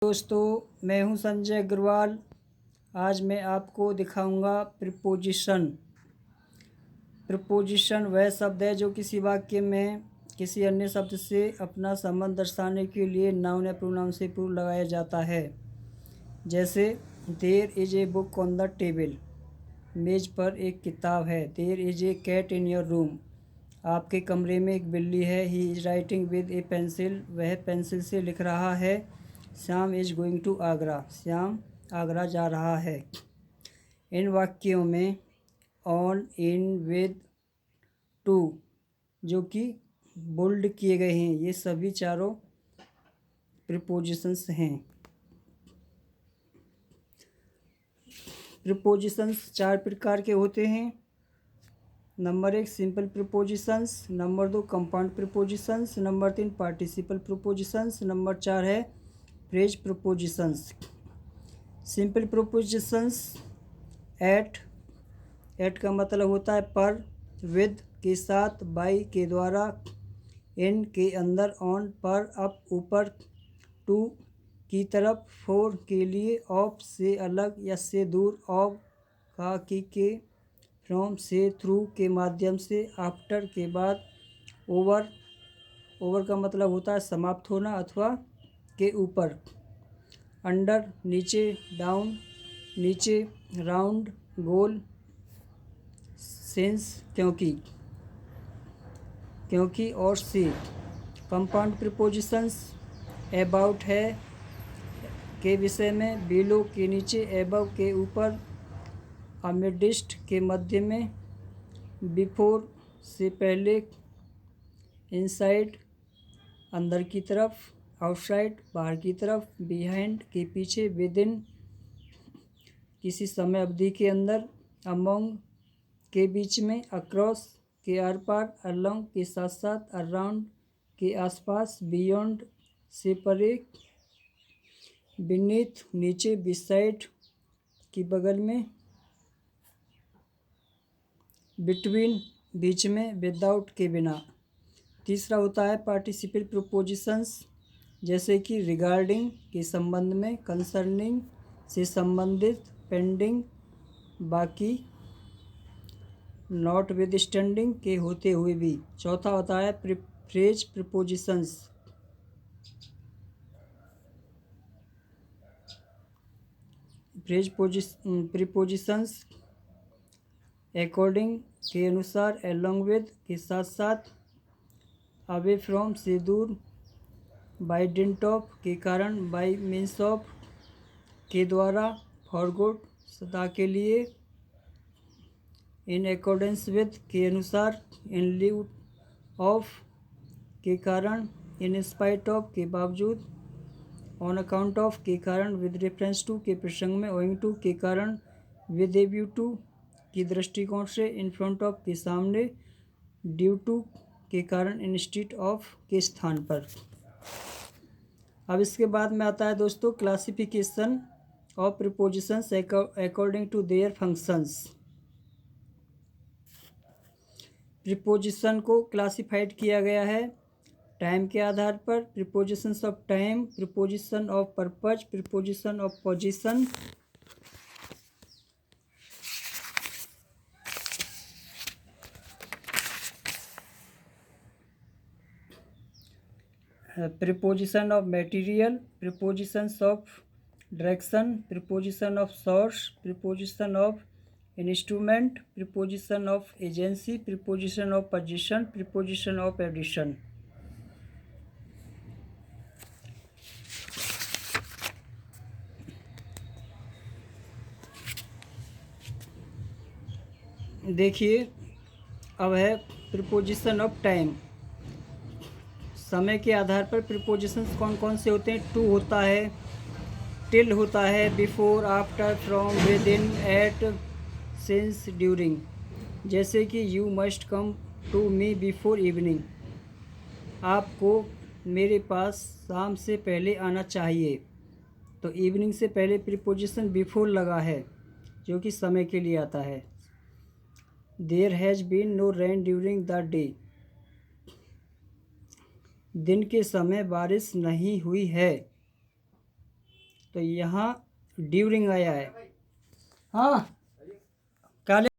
दोस्तों, मैं हूं संजय अग्रवाल। आज मैं आपको दिखाऊंगा प्रीपोजिशन। प्रीपोजिशन वह शब्द है जो किसी वाक्य में किसी अन्य शब्द से अपना संबंध दर्शाने के लिए नाउन या प्रोनाउन से पूर्व लगाया जाता है। जैसे there is a book on the table, मेज पर एक किताब है। There is a cat in your room, आपके कमरे में एक बिल्ली है। He is writing with a pencil, वह पेंसिल से लिख रहा है। Shyam is going to Agra, Shyam Agra जा रहा है। इन वाक्यों में ऑन, इन, विद, टू जो कि बोल्ड किए गए हैं, ये सभी चारों प्रीपोजिशंस हैं। प्रीपोजिशंस चार प्रकार के होते हैं। Number 1 simple prepositions, number 2 compound prepositions, number 3 participle prepositions, number 4 है phrase prepositions. Simple prepositions at का मतलब होता है पर, विद के साथ, बाय के द्वारा, इन के अंदर, ऑन पर, अप ऊपर, टू की तरफ, फोर के लिए, ऑफ से अलग या से दूर, ऑफ का के, फ्रॉम से, थ्रू के माध्यम से, आफ्टर के बाद, ओवर का मतलब होता है समाप्त होना अथवा के ऊपर, अंडर नीचे, डाउन नीचे, राउंड गोल, सिंस क्योंकि और से। कंपाउंड प्रीपोजिशंस अबाउट है के विषय में, बिलो के नीचे, एबव के ऊपर, अमिडिस्ट के मध्य में, बिफोर से पहले, इनसाइड अंदर की तरफ, आउटसाइड बाहर की तरफ, बिहाइंड के पीछे, विदिन किसी समय अवधि के अंदर, अमोंग के बीच में, अक्रॉस के आर पार, अलोंग के साथ साथ, अराउंड के आसपास, बियॉन्ड से परे, बीनीथ नीचे, बिसाइड की बगल में, बिटवीन बीच में, विदाउट के बिना। तीसरा होता है पार्टिसिपल प्रीपोजिशंस, जैसे कि रिगार्डिंग के संबंध में, कंसर्निंग से संबंधित, पेंडिंग बाकी, नॉट विद स्टैंडिंग के होते हुए भी। चौथा होता है फ्रेज प्रीपोजिशंस, प्रीपोजिशंस अकॉर्डिंग के अनुसार, अलोंग विद के साथ साथ, अवे फ्रॉम से दूर, बाय डिंट ऑफ के कारण, बाय मीन्स ऑफ के द्वारा, फॉर गुड सदा के लिए, इन अकॉर्डेंस विद के अनुसार, इन लिव ऑफ के कारण, इन स्पाइट ऑफ के बावजूद, ऑन अकाउंट ऑफ के कारण, विद रेफरेंस टू के प्रसंग में, ओइंग टू के कारण, विद ए व्यू टू की दृष्टिकोण से, इन फ्रंट ऑफ के सामने, ड्यू टू के कारण, इंस्टीड ऑफ के स्थान पर। अब इसके बाद में आता है दोस्तों classification of prepositions according to their functions. Preposition को क्लासिफाइड किया गया है टाइम के आधार पर, prepositions of time, preposition of purpose, preposition of position, preposition of material, prepositions of direction, preposition of source, preposition of instrument, preposition of agency, preposition of position, preposition of addition. देखिए अब है preposition of time. समय के आधार पर prepositions कौन कौन से होते हैं? टू होता है, टिल होता है, before, after, from, within, at, since, during. जैसे कि you must come to me before evening, आपको मेरे पास शाम से पहले आना चाहिए। तो इवनिंग से पहले प्रीपोजिशन बिफोर लगा है जो कि समय के लिए आता है। There has been no rain during the day, दिन के समय बारिश नहीं हुई है। तो यहाँ ड्यूरिंग आया है। हाँ काले